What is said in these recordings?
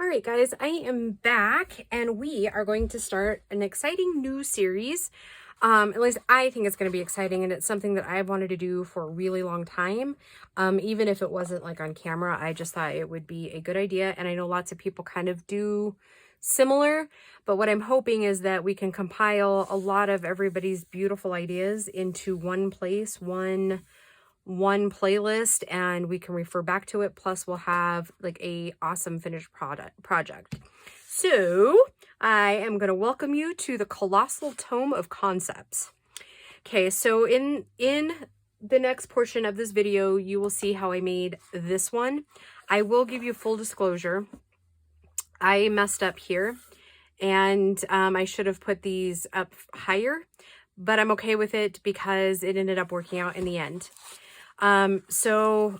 All right, guys, I am back and we are going to start an exciting new series. At least I think it's going to be exciting, and it's something that I've wanted to do for a really long time. Even if it wasn't like on camera, I just thought it would be a good idea. And I know lots of people kind of do similar, but what I'm hoping is that we can compile a lot of everybody's beautiful ideas into one place, one playlist, and we can refer back to it. Plus we'll have like a awesome finished project. So I am going to welcome you to the Colossal Tome of Concepts. Okay, so in the next portion of this video, you will see how I made this one. I will give you full disclosure. I messed up here, and I should have put these up higher, but I'm okay with it because it ended up working out in the end. So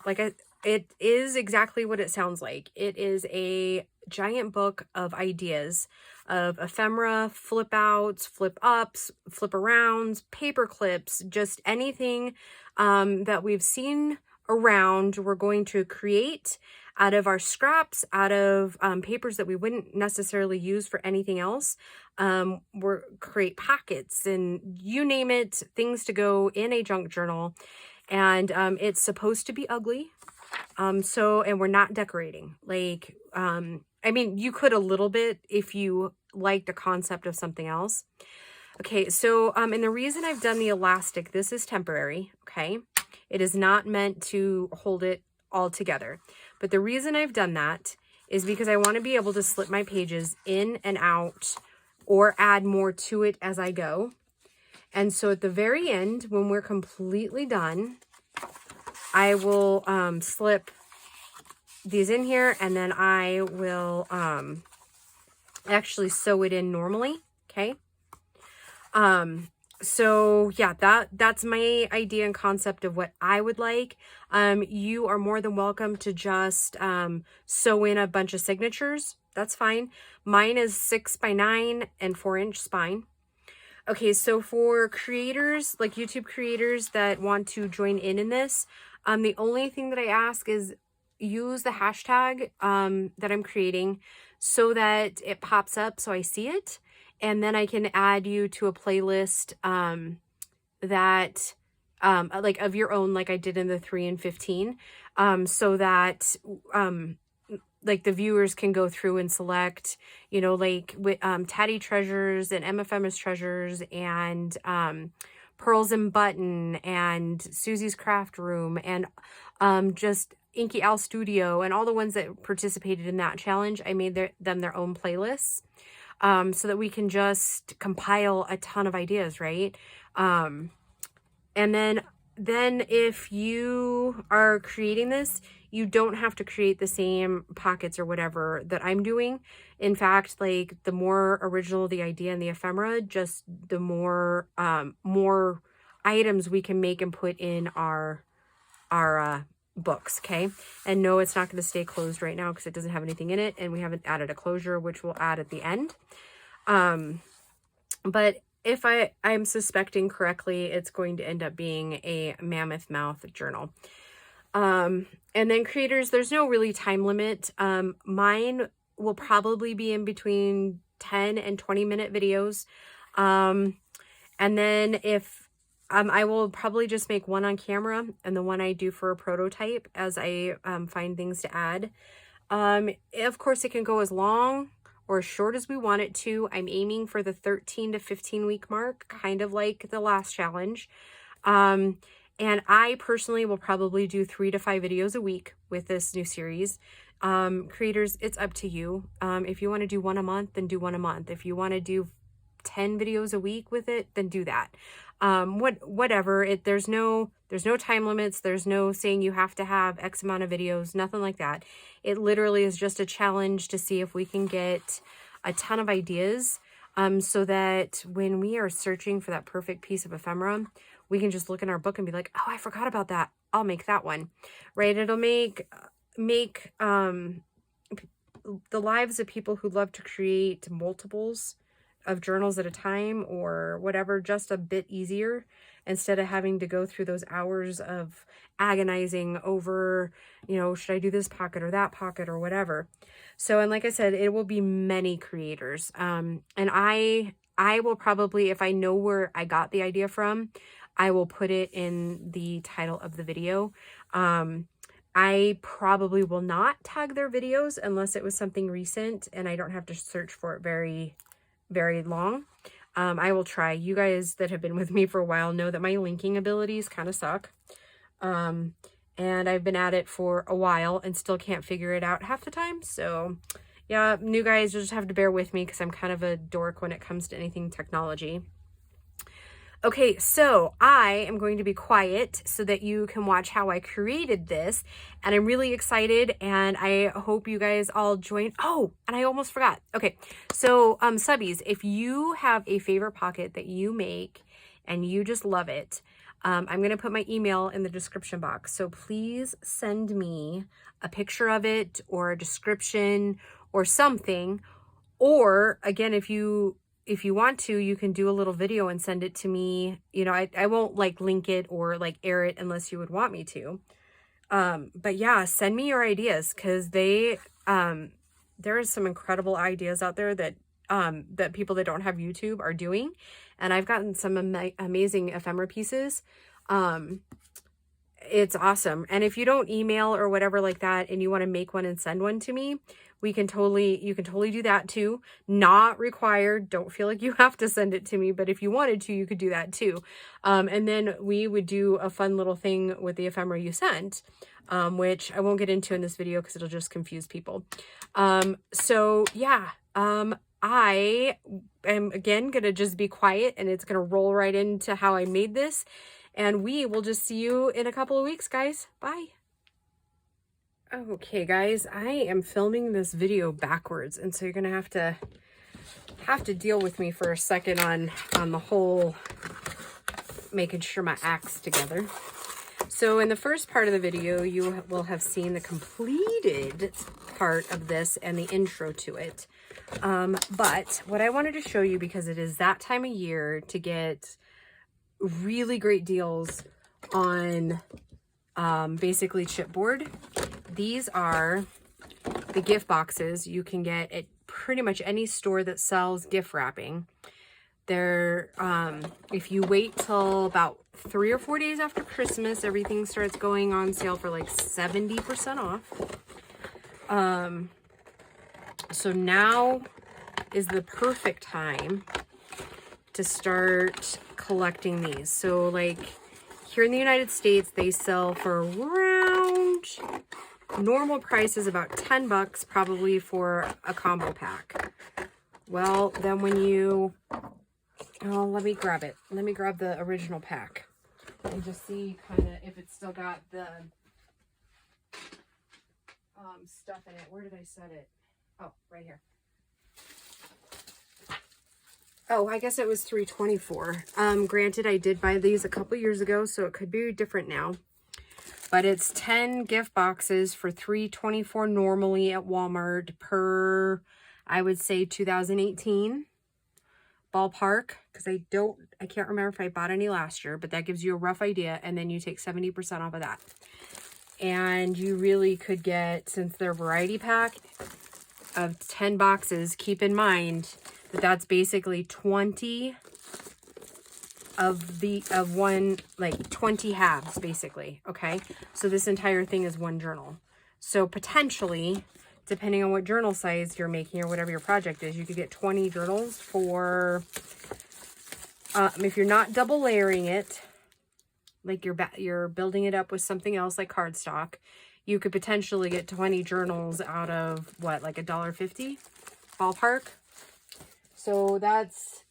it is exactly what it sounds like. It is a giant book of ideas, of ephemera, flip outs, flip ups, flip arounds, paper clips, just anything that we've seen around. We're going to create out of our scraps, out of papers that we wouldn't necessarily use for anything else. We're create pockets and you name it, things to go in a junk journal. And it's supposed to be ugly. And we're not decorating. Like, I mean, you could a little bit if you like the concept of something else. Okay, so, and the reason I've done the elastic, this is temporary, okay? It is not meant to hold it all together. But the reason I've done that is because I want to be able to slip my pages in and out or add more to it as I go. And so at the very end, when we're completely done, I will slip these in here, and then I will actually sew it in normally, okay? So yeah, that's my idea and concept of what I would like. You are more than welcome to just sew in a bunch of signatures. That's fine. Mine is 6x9 and 4-inch spine. Okay, so for creators, like YouTube creators that want to join in this, the only thing that I ask is use the hashtag that I'm creating so that it pops up so I see it. And then I can add you to a playlist that like of your own, like I did in the 3 and 15, so that like the viewers can go through and select, you know, like with Tatty Treasures and MFM's Treasures and Pearls and Button and Susie's Craft Room and just Inky Owl Studio and all the ones that participated in that challenge. I made them their own playlists so that we can just compile a ton of ideas, right? And then if you are creating this, you don't have to create the same pockets or whatever that I'm doing. In fact, like the more original the idea and the ephemera, just the more more items we can make and put in our books, okay? And no, it's not going to stay closed right now because it doesn't have anything in it, and we haven't added a closure, which we'll add at the end. But if I'm suspecting correctly, it's going to end up being a mammoth mouth journal. And then creators, there's no really time limit. Mine will probably be in between 10 and 20-minute videos. And then if I will probably just make one on camera and the one I do for a prototype as I find things to add. Of course, it can go as long or as short as we want it to. I'm aiming for the 13 to 15 week mark, kind of like the last challenge. And I personally will probably do 3 to 5 videos a week with this new series. Creators, it's up to you. If you want to do one a month, then do one a month. If you want to do 10 videos a week with it, then do that. Whatever. There's no time limits. There's no saying you have to have X amount of videos, nothing like that. It literally is just a challenge to see if we can get a ton of ideas, so that when we are searching for that perfect piece of ephemera, we can just look in our book and be like, oh, I forgot about that. I'll make that one, right? It'll make the lives of people who love to create multiples of journals at a time or whatever, just a bit easier, instead of having to go through those hours of agonizing over, you know, should I do this pocket or that pocket or whatever. So, and like I said, it will be many creators. And I will probably, if I know where I got the idea from, I will put it in the title of the video. I probably will not tag their videos unless it was something recent and I don't have to search for it very, very long. I will try. You guys that have been with me for a while know that my linking abilities kind of suck. And I've been at it for a while and still can't figure it out half the time. So yeah, new guys, you'll just have to bear with me because I'm kind of a dork when it comes to anything technology. Okay, so I am going to be quiet so that you can watch how I created this, and I'm really excited, and I hope you guys all join. Oh, and I almost forgot. Okay, so subbies, if you have a favorite pocket that you make and you just love it, I'm going to put my email in the description box. So please send me a picture of it or a description or something. Or again, if you want to, you can do a little video and send it to me. You know, I won't like link it or like air it unless you would want me to. But yeah, send me your ideas, because there are some incredible ideas out there that that people that don't have YouTube are doing. And I've gotten some amazing ephemera pieces. It's awesome. And if you don't email or whatever like that, and you want to make one and send one to me, you can totally do that too. Not required. Don't feel like you have to send it to me, but if you wanted to, you could do that too. And then we would do a fun little thing with the ephemera you sent, which I won't get into in this video because it'll just confuse people. So yeah, I am again going to just be quiet, and it's going to roll right into how I made this. And we will just see you in a couple of weeks, guys. Bye. Okay, guys, I am filming this video backwards, and so you're gonna have to deal with me for a second on the whole making sure my act's together. So in the first part of the video, you will have seen the completed part of this and the intro to it. But what I wanted to show you, because it is that time of year to get really great deals on basically chipboard. These are the gift boxes you can get at pretty much any store that sells gift wrapping. They're if you wait till about 3 or 4 days after Christmas, everything starts going on sale for like 70% off. So now is the perfect time to start collecting these. So like here in the United States, they sell for around, normal price is about 10 bucks probably for a combo pack. Well, then when you, oh, let me grab it. Let me grab the original pack and just see kind of if it's still got the stuff in it. Where did I set it? Oh, right here. Oh, I guess it was $3.24. Granted, I did buy these a couple years ago, so it could be different now. But it's 10 gift boxes for $3.24 normally at Walmart per, I would say, 2018 ballpark. Because I can't remember if I bought any last year, but that gives you a rough idea. And then you take 70% off of that. And you really could get, since they're a variety pack of 10 boxes, keep in mind that's basically 20 of one, like 20 halves basically. Okay, so this entire thing is one journal. So potentially, depending on what journal size you're making or whatever your project is, you could get 20 journals for if you're not double layering it, like you're building it up with something else like cardstock, you could potentially get 20 journals out of what, like $1.50 ballpark. So that's,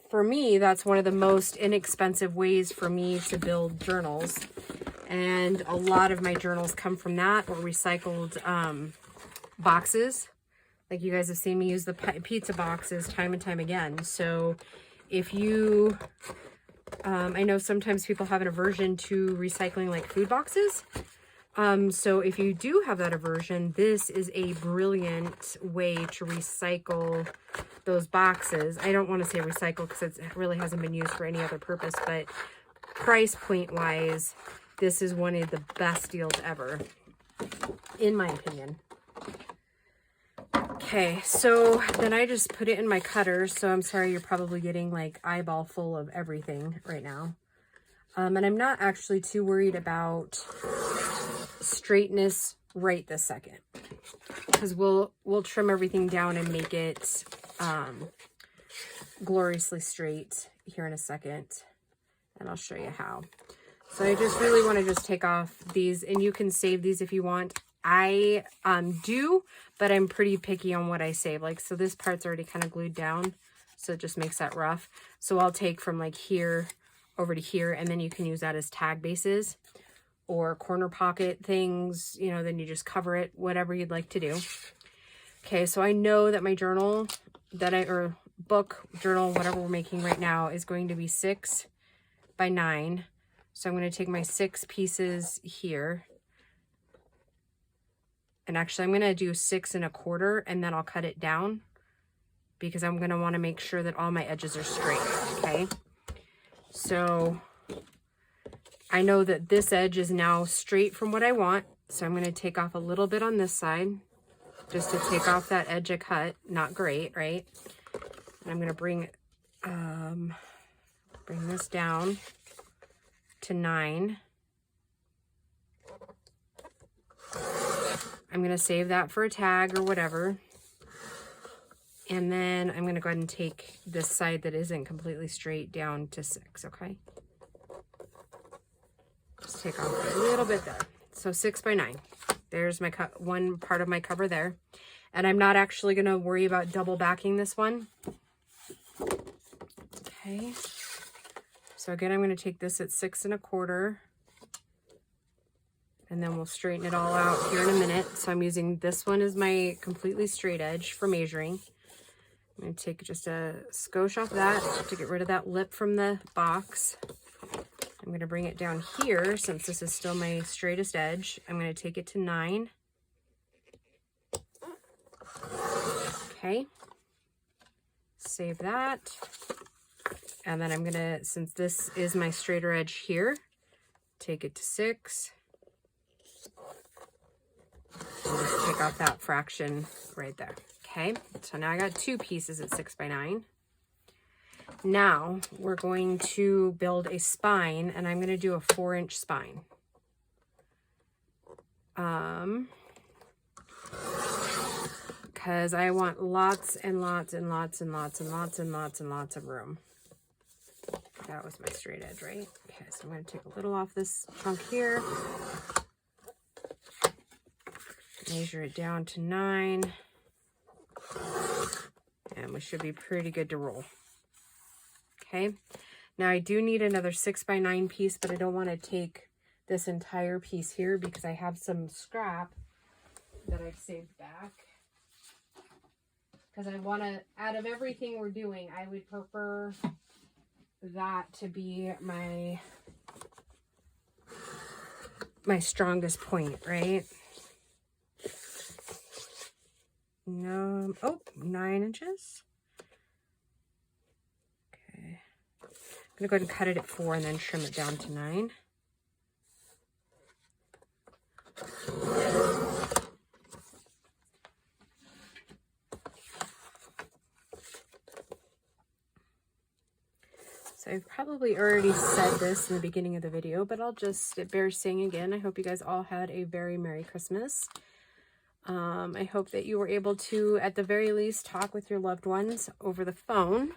for me, that's one of the most inexpensive ways for me to build journals. And a lot of my journals come from that, or recycled boxes. Like you guys have seen me use the pizza boxes time and time again. So if you, I know sometimes people have an aversion to recycling like food boxes. So if you do have that aversion, this is a brilliant way to recycle those boxes. I don't want to say recycle because it really hasn't been used for any other purpose, but price point wise, this is one of the best deals ever, in my opinion. Okay, so then I just put it in my cutter. So I'm sorry, you're probably getting like eyeball full of everything right now. And I'm not actually too worried about straightness right this second, because we'll trim everything down and make it gloriously straight here in a second, and I'll show you how. So I just really want to just take off these, and you can save these if you want. I do, but I'm pretty picky on what I save. Like, so this part's already kind of glued down, so it just makes that rough. So I'll take from like here over to here, and then you can use that as tag bases or corner pocket things, you know, then you just cover it, whatever you'd like to do. Okay, so I know that my journal or book, journal, whatever we're making right now is going to be 6 by 9. So I'm going to take my 6 pieces here. And actually I'm going to do 6 1/4, and then I'll cut it down because I'm going to want to make sure that all my edges are straight, okay? So I know that this edge is now straight from what I want. So I'm going to take off a little bit on this side just to take off that edge I cut. Not great, right? And I'm going to bring this down to 9. I'm going to save that for a tag or whatever. And then I'm going to go ahead and take this side that isn't completely straight down to 6, okay? Just take off a little bit there. So 6 by 9. There's my one part of my cover there. And I'm not actually going to worry about double backing this one. Okay. So again, I'm going to take this at 6 1/4. And then we'll straighten it all out here in a minute. So I'm using this one as my completely straight edge for measuring. I'm going to take just a skosh off that to get rid of that lip from the box. I'm going to bring it down here since this is still my straightest edge. I'm going to take it to 9. Okay. Save that. And then I'm going to, since this is my straighter edge here, take it to 6. And just take off that fraction right there. Okay, so now I got 2 pieces at 6 by 9. Now we're going to build a spine, and I'm going to do a 4-inch spine. Because I want lots and lots and lots and lots and lots and lots and lots of room. That was my straight edge, right? Okay, so I'm going to take a little off this chunk here. Measure it down to 9. And we should be pretty good to roll. Okay. Now I do need another 6 by 9 piece, but I don't want to take this entire piece here because I have some scrap that I've saved back. Because I want to, out of everything we're doing, I would prefer that to be my strongest point, right? No, oh, 9 inches. Okay. I'm going to go ahead and cut it at 4 and then trim it down to 9. So I've probably already said this in the beginning of the video, but it bears saying again. I hope you guys all had a very Merry Christmas. I hope that you were able to, at the very least, talk with your loved ones over the phone.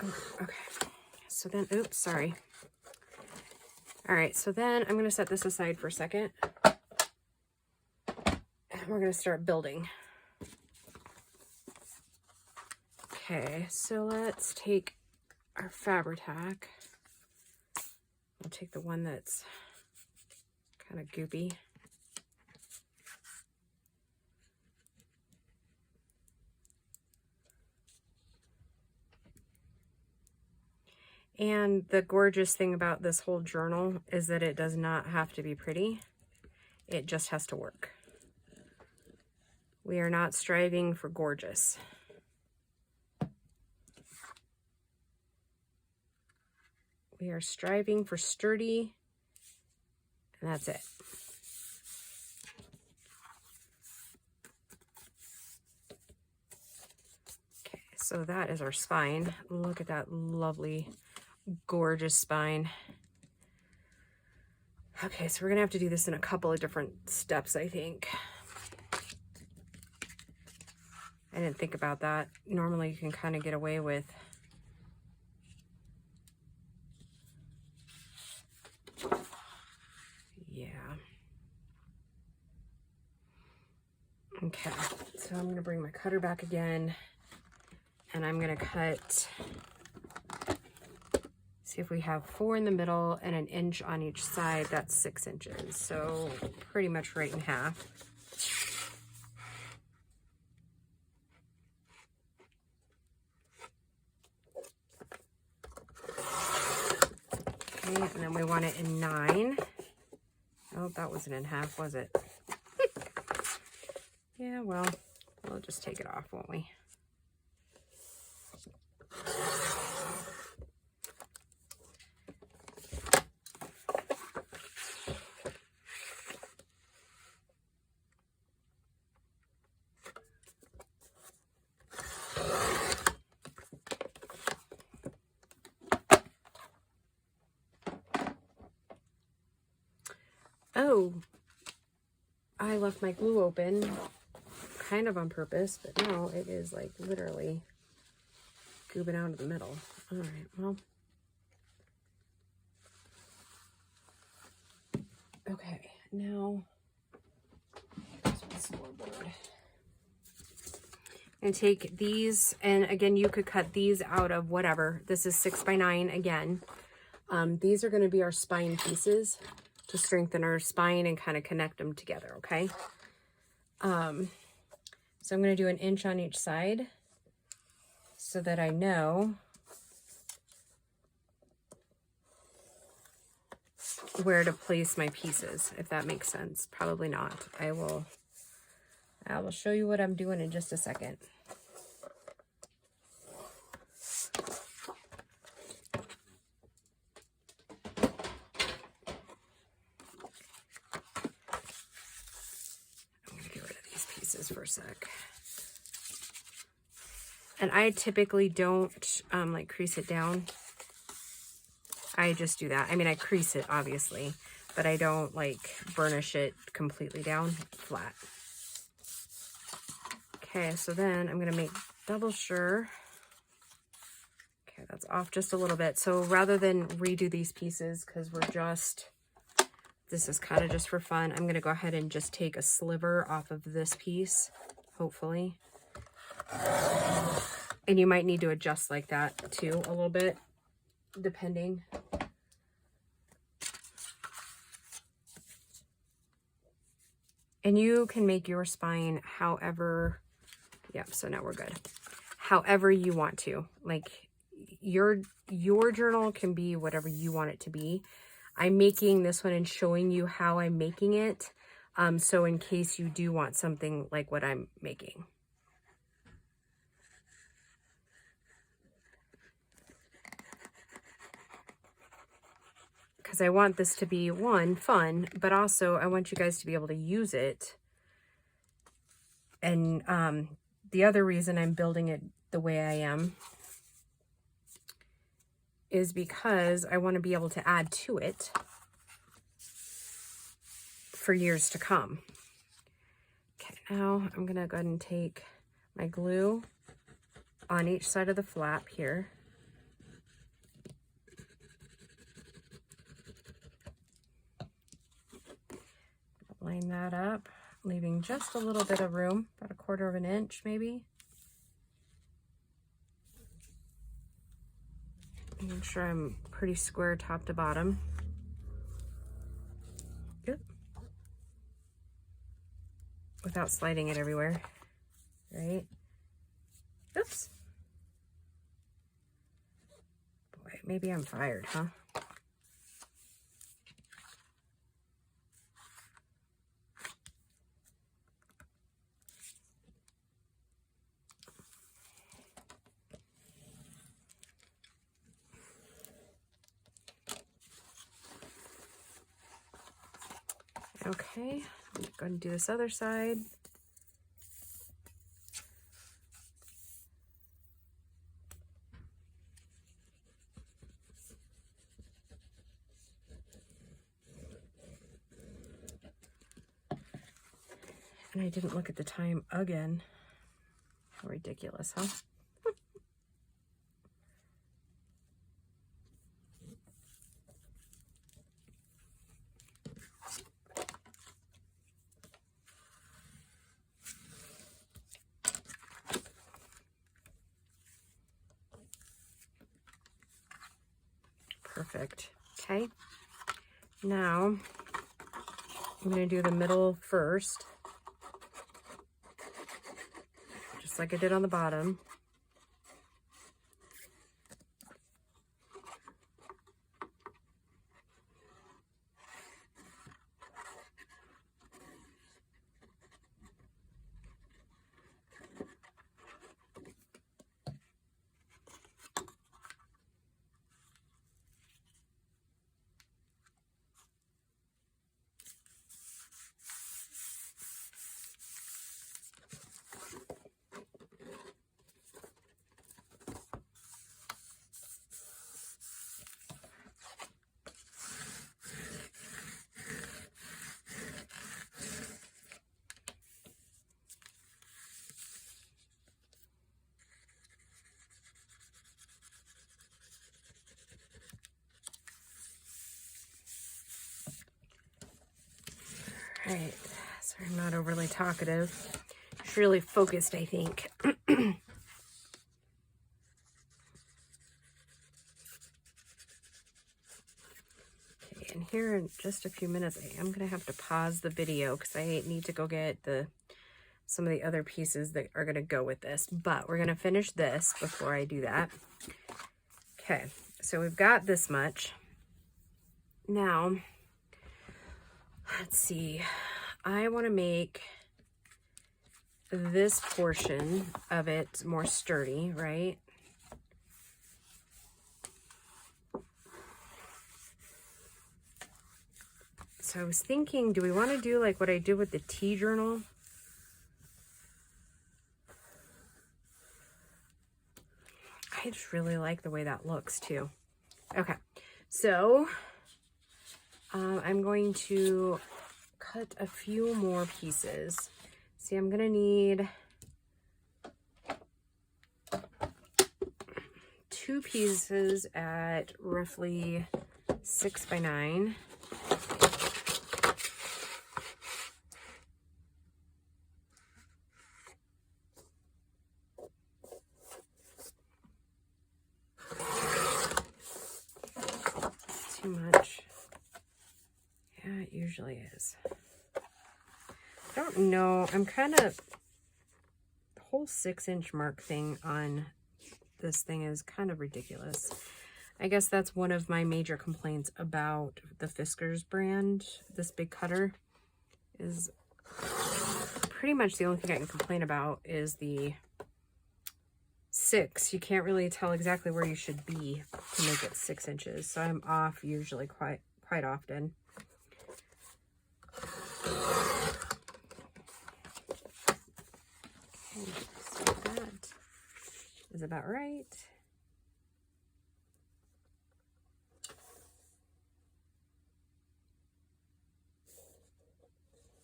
Oh, okay. So then, oops, sorry. All right, so then I'm going to set this aside for a second. And we're going to start building. Okay, so let's take our Fabri-Tac. I'll take the one that's kind of goopy. And the gorgeous thing about this whole journal is that it does not have to be pretty. It just has to work. We are not striving for gorgeous. We are striving for sturdy, and that's it. Okay, so that is our spine. Look at that lovely, gorgeous spine. Okay, so we're gonna have to do this in a couple of different steps, I think. I didn't think about that. Normally you can kind of get away with okay, so I'm gonna bring my cutter back again and I'm gonna cut, see if we have 4 in the middle and 1 inch on each side. That's 6 inches, so pretty much right in half. Okay, and then we want it in 9. Oh, that wasn't in half, was it? Yeah, well, we'll just take it off, won't we? Oh, I left my glue open, kind of on purpose, but no, it is like literally goobing out of the middle. All right, well. Okay, now, here's my scoreboard. And take these, and again, you could cut these out of whatever. This is 6 by 9 again. These are gonna be our spine pieces to strengthen our spine and kind of connect them together, okay? So I'm going to do 1 inch on each side so that I know where to place my pieces, if that makes sense. Probably not. I will show you what I'm doing in just a second. For a sec. And I typically don't like crease it down. I just do that. I mean, I crease it obviously, but I don't like burnish it completely down flat. Okay, so then I'm gonna make double sure. Okay, that's off just a little bit. So rather than redo these pieces, because this is kind of just for fun, I'm gonna go ahead and just take a sliver off of this piece, hopefully. And you might need to adjust like that too, a little bit, depending. And you can make your spine however, yep, so now we're good. However you want to. Like your journal can be whatever you want it to be. I'm making this one and showing you how I'm making it. So in case you do want something like what I'm making. Because I want this to be, one, fun, but also I want you guys to be able to use it. And the other reason I'm building it the way I am is because I want to be able to add to it for years to come. Okay, now I'm gonna go ahead and take my glue on each side of the flap here. Line that up, leaving just a little bit of room, about 1/4 of an inch maybe. Make sure I'm pretty square top to bottom. Good. Without sliding it everywhere, right? Oops. Boy, Maybe I'm fired, huh? Okay, I'm going to do this other side. And I didn't look at the time again. How ridiculous, huh? Perfect. Okay. Now I'm going to do the middle first, just like I did on the bottom. Right, sorry I'm not overly talkative. Just really focused, I think. Okay, and here in just a few minutes, I am going to have to pause the video because I need to go get some of the other pieces that are going to go with this. But we're going to finish this before I do that. Okay, so we've got this much. Now, let's see. I want to make this portion of it more sturdy, right? So I was thinking, do we want to do like what I did with the tea journal? I just really like the way that looks too. Okay, so I'm going to cut a few more pieces. See, I'm gonna need 2 pieces at roughly 6 by 9. Too much. Yeah, it usually is. I don't know. I'm kind of, the whole 6-inch mark thing on this thing is kind of ridiculous. I guess that's one of my major complaints about the Fiskars brand. This big cutter is pretty much the only thing I can complain about is the 6. You can't really tell exactly where you should be to make it 6 inches. So I'm off usually quite often. Okay, so that is about right.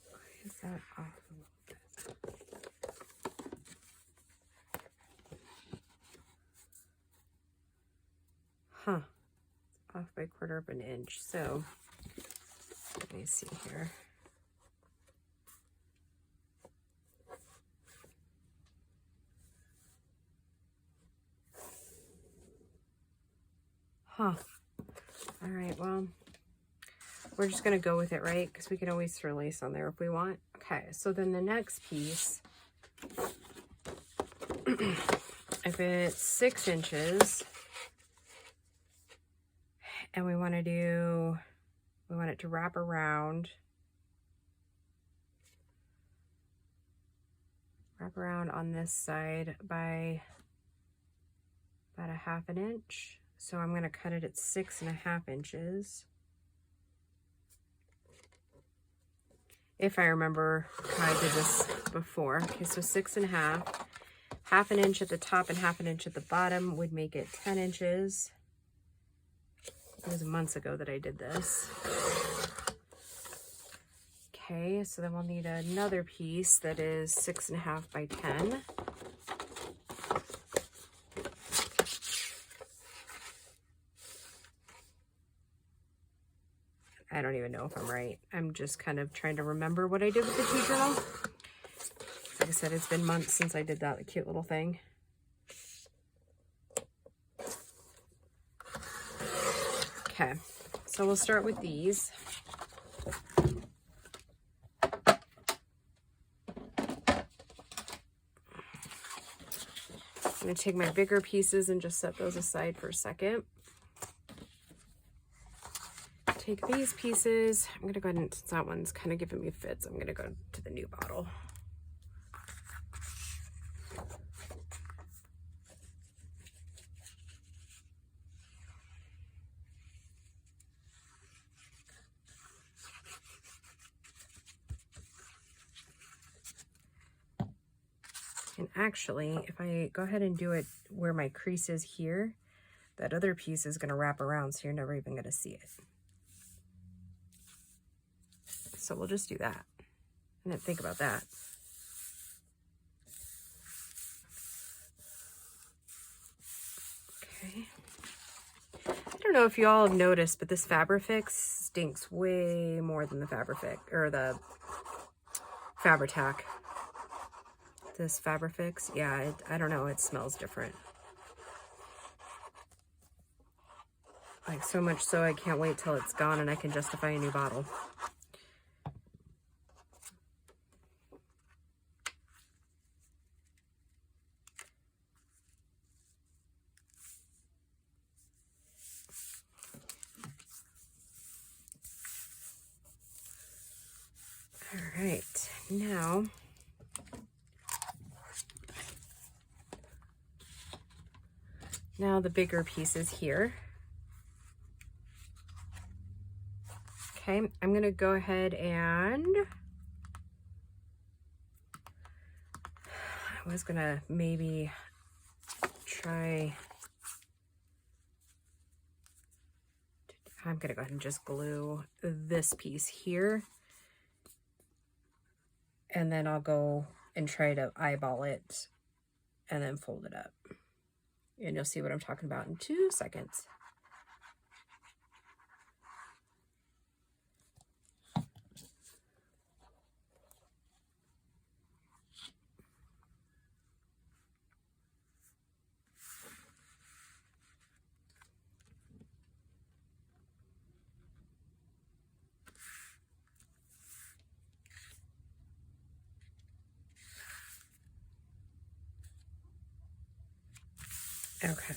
Why is that off a little bit? Huh. It's off by 1/4 of an inch. So let me see here. Huh. All right, well, we're just going to go with it, right? Because we can always throw lace on there if we want. Okay, so then the next piece, if it's 6 inches, And we want it to wrap around. Wrap around on this side by about 1/2 inch. So I'm going to cut it at 6.5 inches. If I remember how I did this before. Okay, so 6.5. 1/2 inch at the top and 1/2 inch at the bottom would make it 10 inches. It was months ago that I did this. Okay, so then we'll need another piece that is 6.5 by 10. I don't even know if I'm right. I'm just kind of trying to remember what I did with the tea journal. Like I said, it's been months since I did that cute little thing. Okay, so we'll start with these. I'm going to take my bigger pieces and just set those aside for a second. Take these pieces. I'm going to go ahead and, since that one's kind of giving me fits, I'm going to go to the new bottle. And actually, if I go ahead and do it where my crease is here, that other piece is going to wrap around, so you're never even going to see it. So we'll just do that. I didn't think about that. Okay. I don't know if you all have noticed, but this Fabrifix stinks way more than the Fabrifix, or the Fabri-Tac. This Fabrifix, yeah, I don't know, it smells different. Like, so much so I can't wait till it's gone and I can justify a new bottle. All right, now the bigger pieces here. Okay, I'm going to go ahead and I was going to maybe try, I'm going to go ahead and just glue this piece here. And then I'll go and try to eyeball it and then fold it up. And you'll see what I'm talking about in 2 seconds. Okay.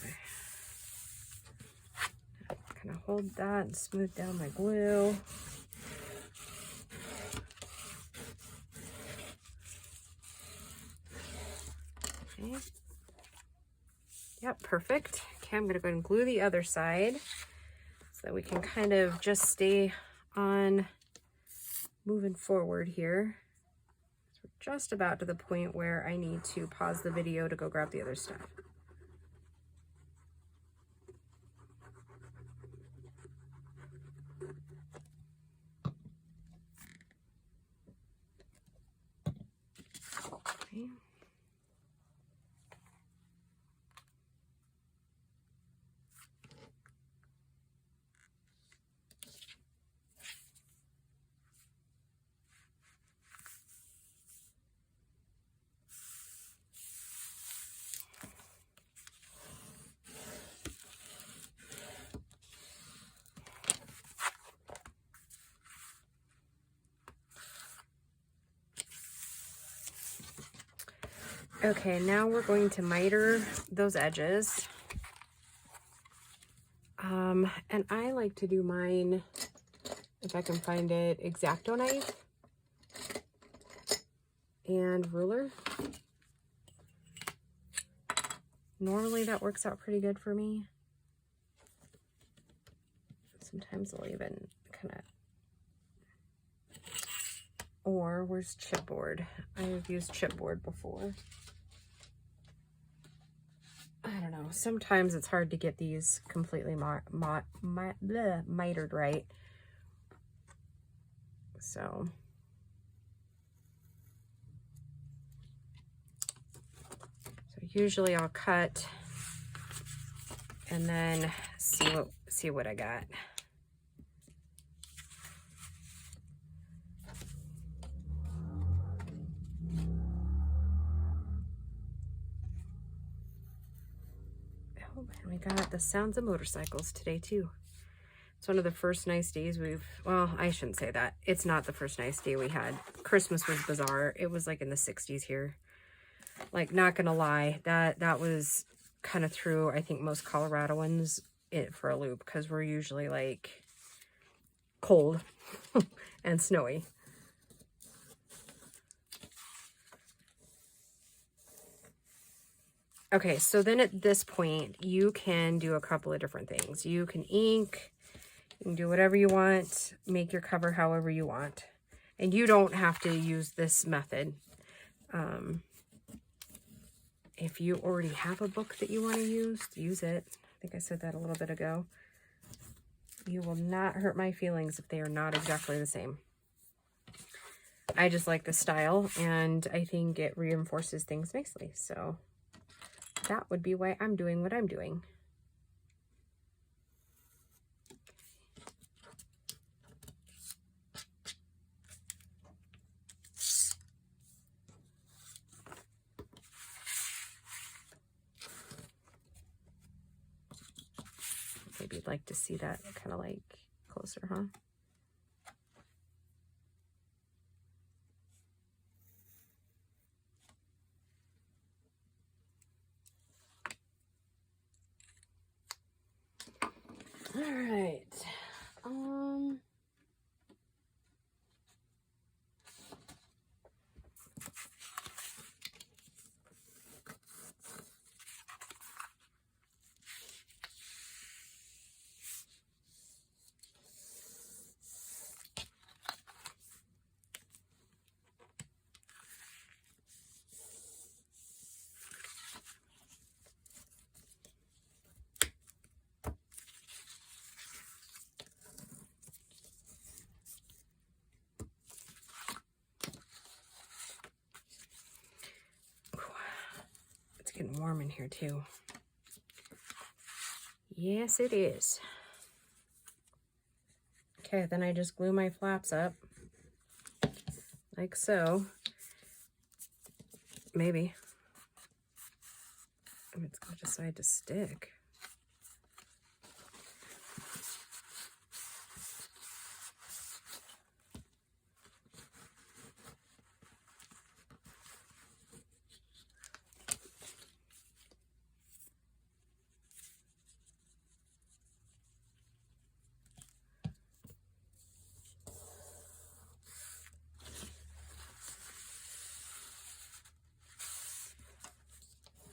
Kind of hold that and smooth down my glue. Okay. Yep, perfect. Okay, I'm going to go ahead and glue the other side so that we can kind of just stay on moving forward here. So we're just about to the point where I need to pause the video to go grab the other stuff. Okay. Okay, now we're going to miter those edges. And I like to do mine, if I can find it, X-Acto knife and ruler. Normally that works out pretty good for me. Sometimes I'll even kind of, or where's chipboard? I've used chipboard before. I don't know. Sometimes it's hard to get these completely mitered right. So usually I'll cut and then see what I got. Oh, and we got the sounds of motorcycles today too. It's one of the first nice days well, I shouldn't say that. It's not the first nice day we had. Christmas was bizarre. It was like in the 60s here. Like, not gonna lie, that was kind of threw, I think, most Coloradoans for a loop, because we're usually like cold and snowy. Okay, so then at this point, you can do a couple of different things. You can ink, you can do whatever you want, make your cover however you want. And you don't have to use this method. If you already have a book that you want to use it. I think I said that a little bit ago. You will not hurt my feelings if they are not exactly the same. I just like the style, and I think it reinforces things nicely. So that would be why I'm doing what I'm doing. Maybe you'd like to see that kind of like closer, huh? All right. It's getting warm in here too. Yes, it is. Okay, then I just glue my flaps up like so. Maybe. I mean, it's gonna decide to stick.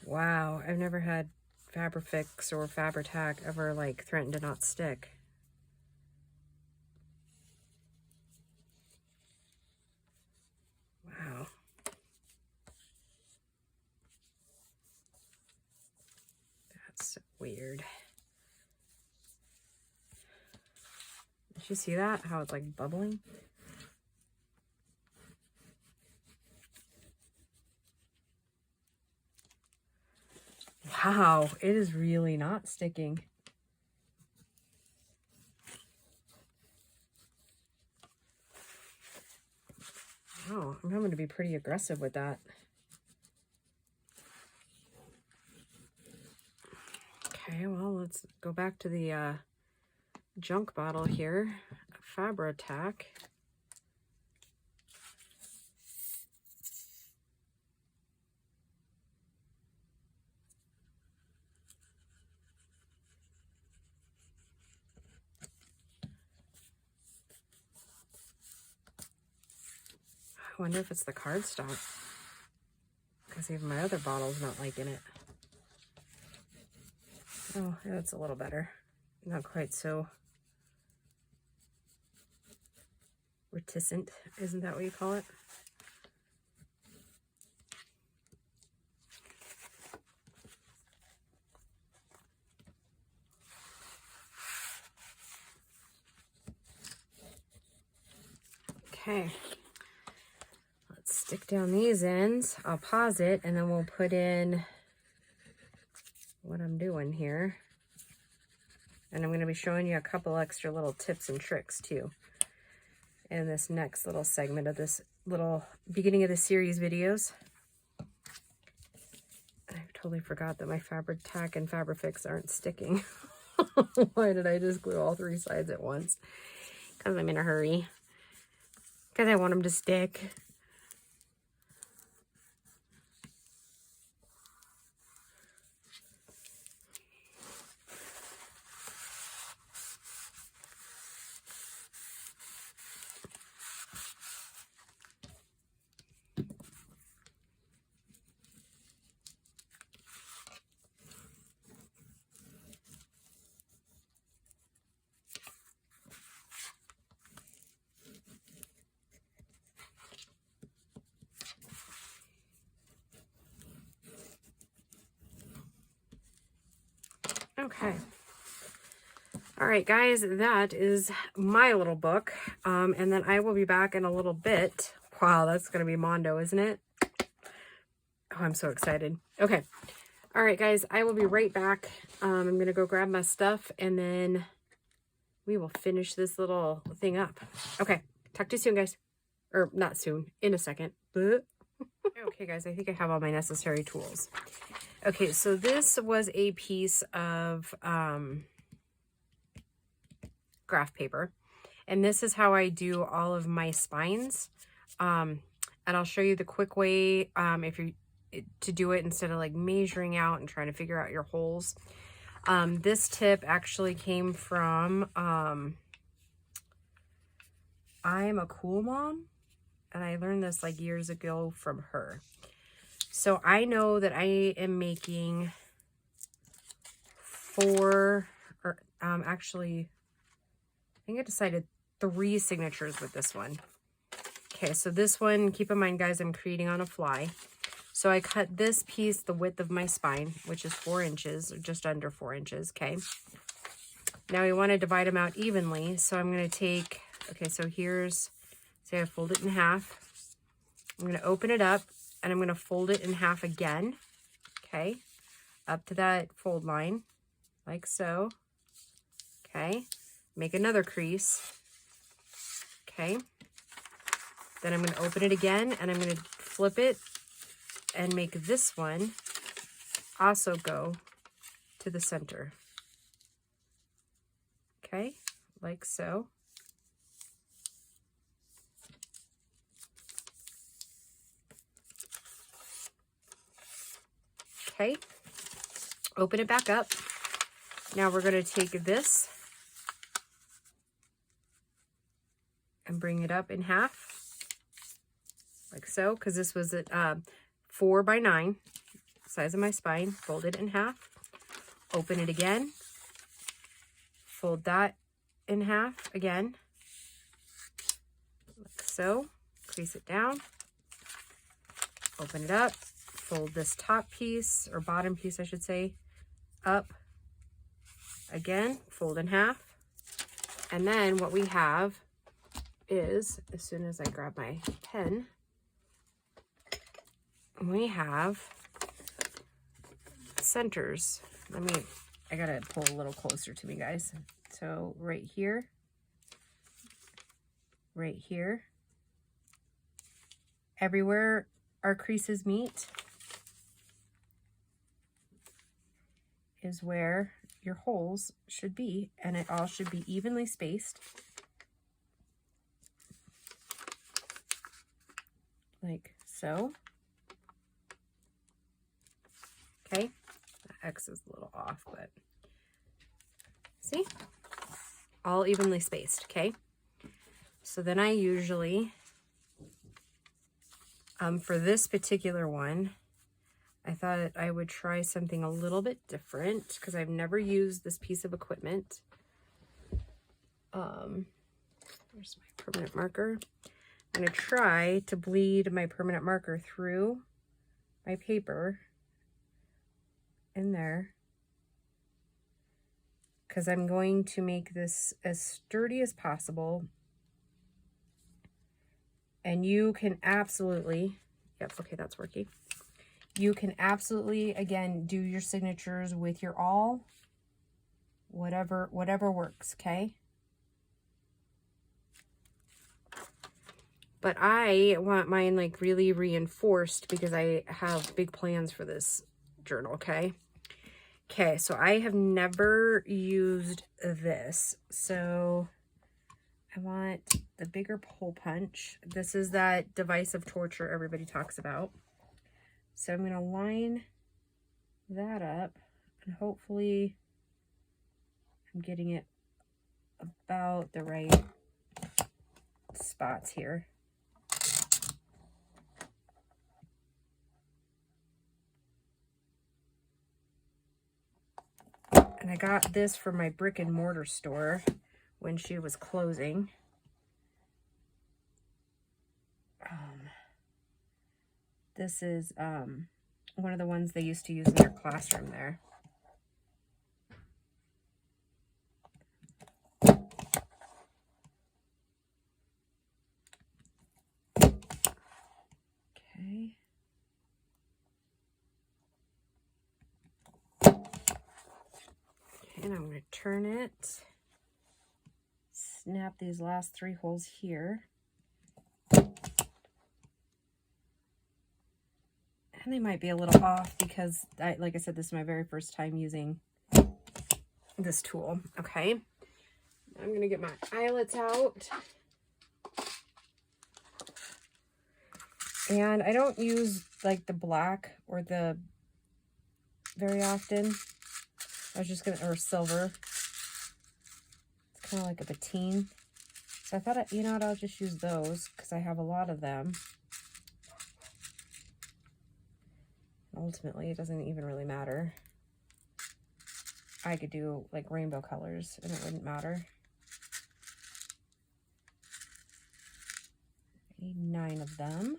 Wow, I've never had Fabrifix or Fabri-Tac ever like threaten to not stick. Wow. That's weird. Did you see that? How it's like bubbling? Wow, it is really not sticking. Wow, I'm having to be pretty aggressive with that. Okay, well, let's go back to the junk bottle here. Fabri-Tac. I wonder if it's the cardstock, because even my other bottle's not liking it. Oh, that's a little better. Not quite so reticent. Isn't that what you call it? Okay. Let's stick down these ends. I'll pause it and then we'll put in what I'm doing here. And I'm going to be showing you a couple extra little tips and tricks too in this next little segment of this little beginning of the series videos. I totally forgot that my fabric tack and Fabrifix aren't sticking. Why did I just glue all 3 sides at once? Because I'm in a hurry. Because I want them to stick. Okay. All right, guys, that is my little book. And then I will be back in a little bit. Wow, that's going to be Mondo, isn't it? Oh, I'm so excited. Okay. All right, guys, I will be right back. I'm going to go grab my stuff and then we will finish this little thing up. Okay. Talk to you soon, guys. Or not soon, in a second. Okay, guys, I think I have all my necessary tools. Okay, so this was a piece of graph paper, and this is how I do all of my spines. And I'll show you the quick way if you to do it instead of like measuring out and trying to figure out your holes. This tip actually came from I'm a Cool Mom, and I learned this like years ago from her. So I know that I am making 4, or actually, I think I decided 3 signatures with this one. Okay, so this one, keep in mind, guys, I'm creating on a fly. So I cut this piece the width of my spine, which is 4 inches, or just under 4 inches, okay? Now we want to divide them out evenly, so I'm going to take, okay, so here's, say I fold it in half. I'm going to open it up, and I'm going to fold it in half again, okay, up to that fold line, like so, okay, make another crease, okay, then I'm going to open it again, and I'm going to flip it and make this one also go to the center, okay, like so. Okay, open it back up. Now we're going to take this and bring it up in half, like so, because this was at 4 by 9, size of my spine. Fold it in half, open it again, fold that in half again, like so, crease it down, open it up, fold this top piece, or bottom piece I should say, up again, fold in half, and then what we have is, as soon as I grab my pen, we have centers. I gotta pull a little closer to me, guys. So right here, everywhere our creases meet is where your holes should be, and it all should be evenly spaced, like so. Okay, that X is a little off, but see, all evenly spaced. Okay, so then I usually For this particular one, I thought I would try something a little bit different because I've never used this piece of equipment. There's my permanent marker. I'm going to try to bleed my permanent marker through my paper in there because I'm going to make this as sturdy as possible. And you can absolutely, yep, okay, that's working. You can absolutely, again, do your signatures with your awl, whatever works, okay? But I want mine like really reinforced because I have big plans for this journal, okay? Okay, so I have never used this. So I want the bigger hole punch. This is that device of torture everybody talks about. So I'm going to line that up and hopefully I'm getting it about the right spots here. And I got this from my brick and mortar store when she was closing. This is one of the ones they used to use in their classroom there. Okay. And I'm going to turn it, snap these last 3 holes here. And they might be a little off because, like I said, this is my very first time using this tool. Okay. I'm going to get my eyelets out. And I don't use like the black or the very often. I was just going to, or silver. It's kind of like a patine. So I thought, you know what, I'll just use those because I have a lot of them. Ultimately, it doesn't even really matter. I could do like rainbow colors and it wouldn't matter. I need 9 of them.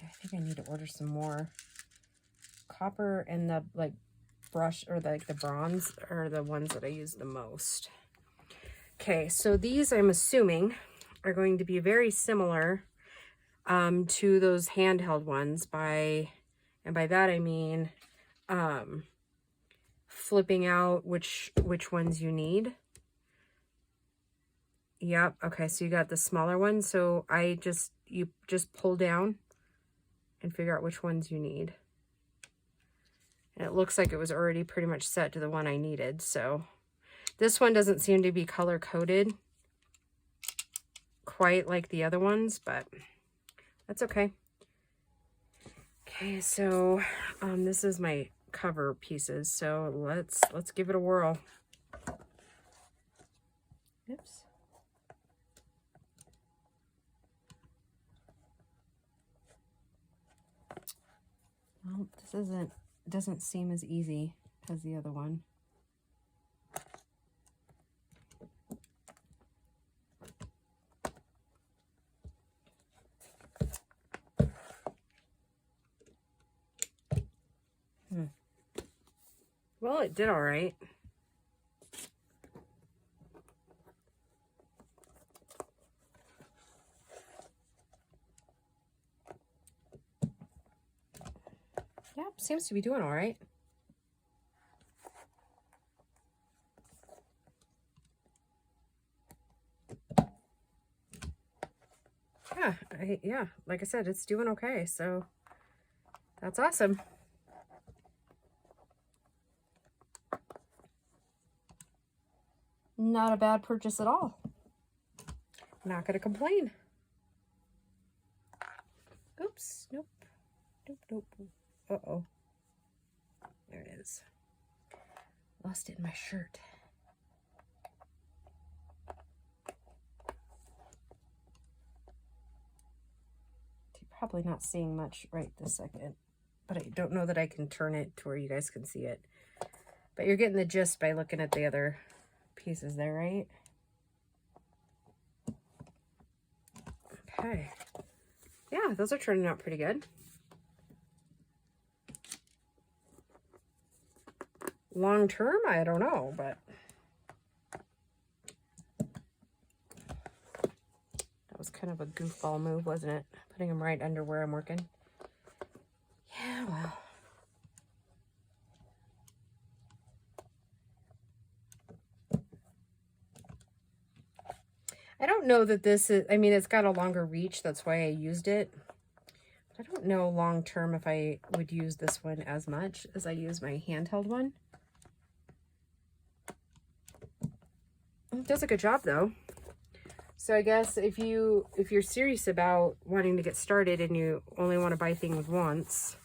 Yeah, I think I need to order some more. Copper and the like brush or like the bronze are the ones that I use the most. Okay, so these I'm assuming are going to be very similar to those handheld ones and by that I mean flipping out which ones you need. Yep, okay, so you got the smaller one, so you just pull down and figure out which ones you need. And it looks like it was already pretty much set to the one I needed. So this one doesn't seem to be color coded quite like the other ones, but that's okay. Okay, so this is my cover pieces. So let's give it a whirl. Oops. Well, this doesn't seem as easy as the other one. Well, it did all right. Yep, seems to be doing all right. Yeah, like I said, it's doing okay, so that's awesome. Not a bad purchase at all. Not gonna complain. Oops, nope. Uh-oh. There it is. Lost it in my shirt. You're probably not seeing much right this second, but I don't know that I can turn it to where you guys can see it. But you're getting the gist by looking at the other pieces there, right? Okay. Yeah, those are turning out pretty good. Long term, I don't know, but that was kind of a goofball move, wasn't it? Putting them right under where I'm working. Yeah, well. I don't know that this is, I mean, it's got a longer reach. That's why I used it. But I don't know long term if I would use this one as much as I use my handheld one. It does a good job though. So I guess if you're serious about wanting to get started and you only want to buy things once,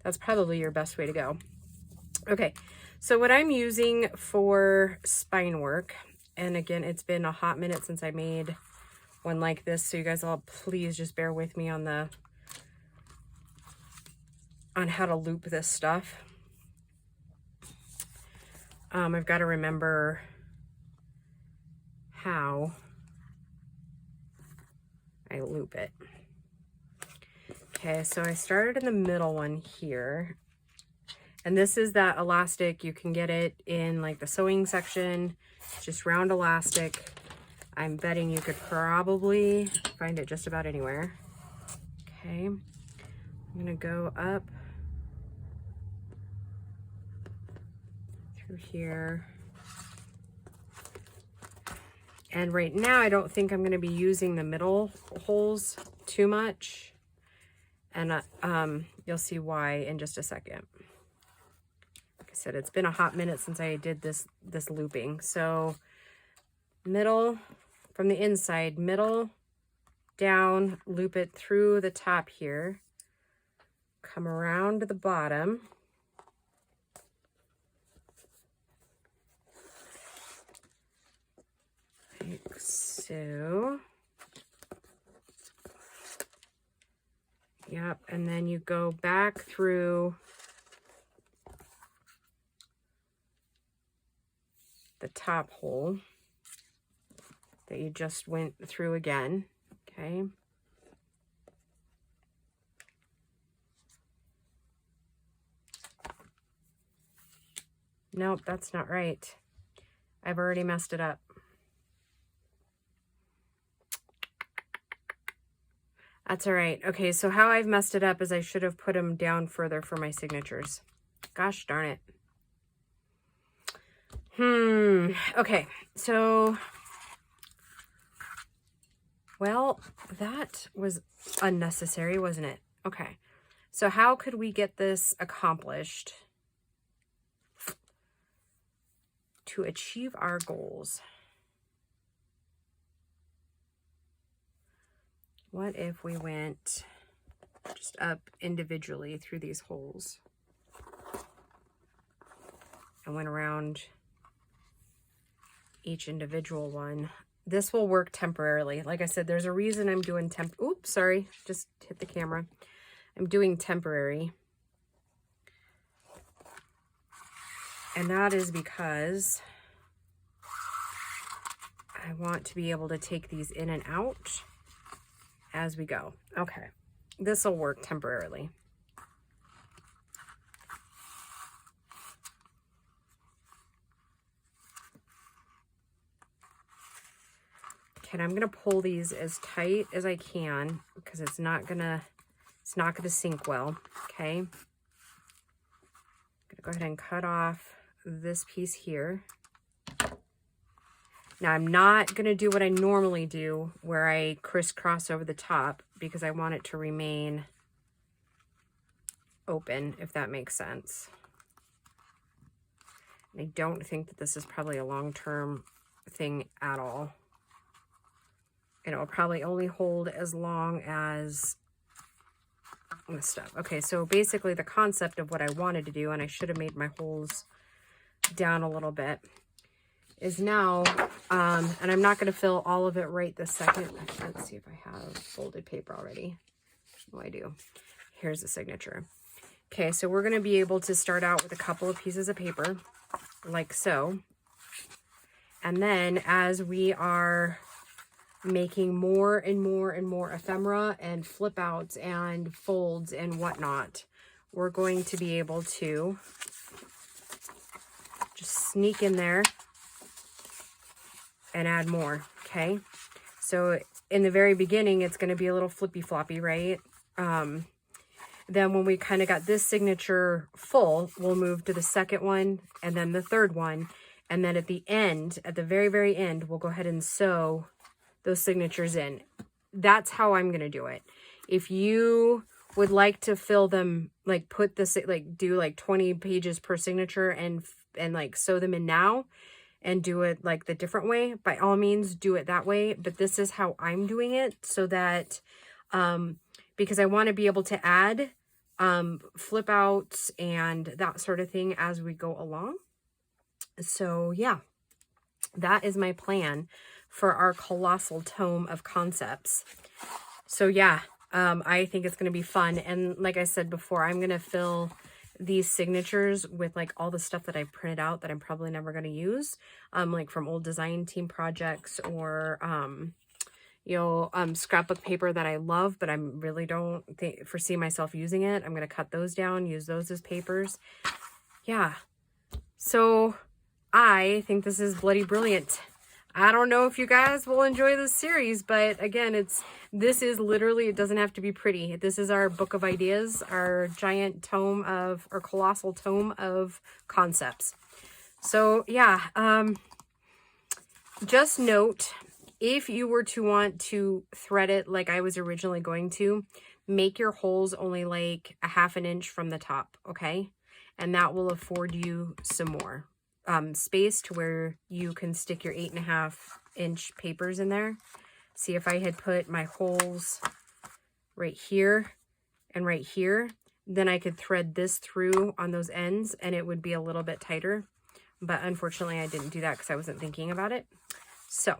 that's probably your best way to go. Okay, so what I'm using for spine work, and again, it's been a hot minute since I made one like this, so you guys all please just bear with me on how to loop this stuff. I've got to remember how I loop it. Okay, so I started in the middle one here. And this is that elastic. You can get it in like the sewing section, just round elastic. I'm betting you could probably find it just about anywhere. Okay, I'm gonna go up through here. And right now, I don't think I'm gonna be using the middle holes too much. And you'll see why in just a second. I said, it's been a hot minute since I did this looping. So middle from the inside, middle down, loop it through the top here, come around to the bottom, like so. Yep, and then you go back through the top hole that you just went through again, okay? Nope, that's not right. I've already messed it up. That's all right. Okay, so how I've messed it up is I should have put them down further for my signatures. Gosh darn it. Okay, so, well, that was unnecessary, wasn't it? Okay, so how could we get this accomplished to achieve our goals? What if we went just up individually through these holes and went around each individual one? This will work temporarily. Like I said, there's a reason I'm doing oops, sorry, just hit the camera. I'm doing temporary. And that is because I want to be able to take these in and out as we go. Okay, this will work temporarily. Okay, and I'm gonna pull these as tight as I can because it's not gonna sink well. Okay, I'm gonna go ahead and cut off this piece here. Now, I'm not going to do what I normally do, where I crisscross over the top, because I want it to remain open, if that makes sense. And I don't think that this is probably a long-term thing at all. And it will probably only hold as long as this stuff. Okay, so basically the concept of what I wanted to do, and I should have made my holes down a little bit is now, and I'm not going to fill all of it right this second. Let's see if I have folded paper already. Oh, I do. Here's the signature. Okay, so we're going to be able to start out with a couple of pieces of paper, like so. And then as we are making more and more and more ephemera and flip outs and folds and whatnot, we're going to be able to just sneak in there and add more. Okay, so in the very beginning it's going to be a little flippy floppy, right? Then when we kind of got this signature full, we'll move to the second one and then the third one, and then at the end, at the very, very end, we'll go ahead and sew those signatures in. That's how I'm going to do it. If you would like to fill them, like put this, like do like 20 pages per signature and like sew them in now and do it like the different way, by all means do it that way. But this is how I'm doing it, so that because I want to be able to add flip outs and that sort of thing as we go along. So yeah, that is my plan for our Colossal Tome of Concepts. So yeah, I think it's going to be fun. And like I said before, I'm going to fill these signatures with like all the stuff that I printed out that I'm probably never going to use, like from old design team projects, or you know, scrapbook paper that I love, but I really don't foresee myself using it. I'm going to cut those down, use those as papers. Yeah. So I think this is bloody brilliant. I don't know if you guys will enjoy this series, but again, this is literally, it doesn't have to be pretty. This is our book of ideas, our giant tome of, or colossal tome of concepts. So yeah, just note, if you were to want to thread it like I was originally going to, make your holes only like a ½ inch from the top, okay? And that will afford you some more space to where you can stick your 8½ inch papers in there. See, if I had put my holes right here and right here, then I could thread this through on those ends and it would be a little bit tighter. But unfortunately I didn't do that because I wasn't thinking about it. So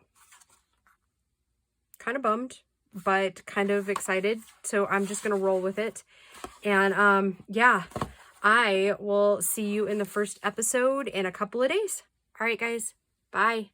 kind of bummed, but kind of excited. So I'm just going to roll with it. And yeah, I will see you in the first episode in a couple of days. All right, guys. Bye.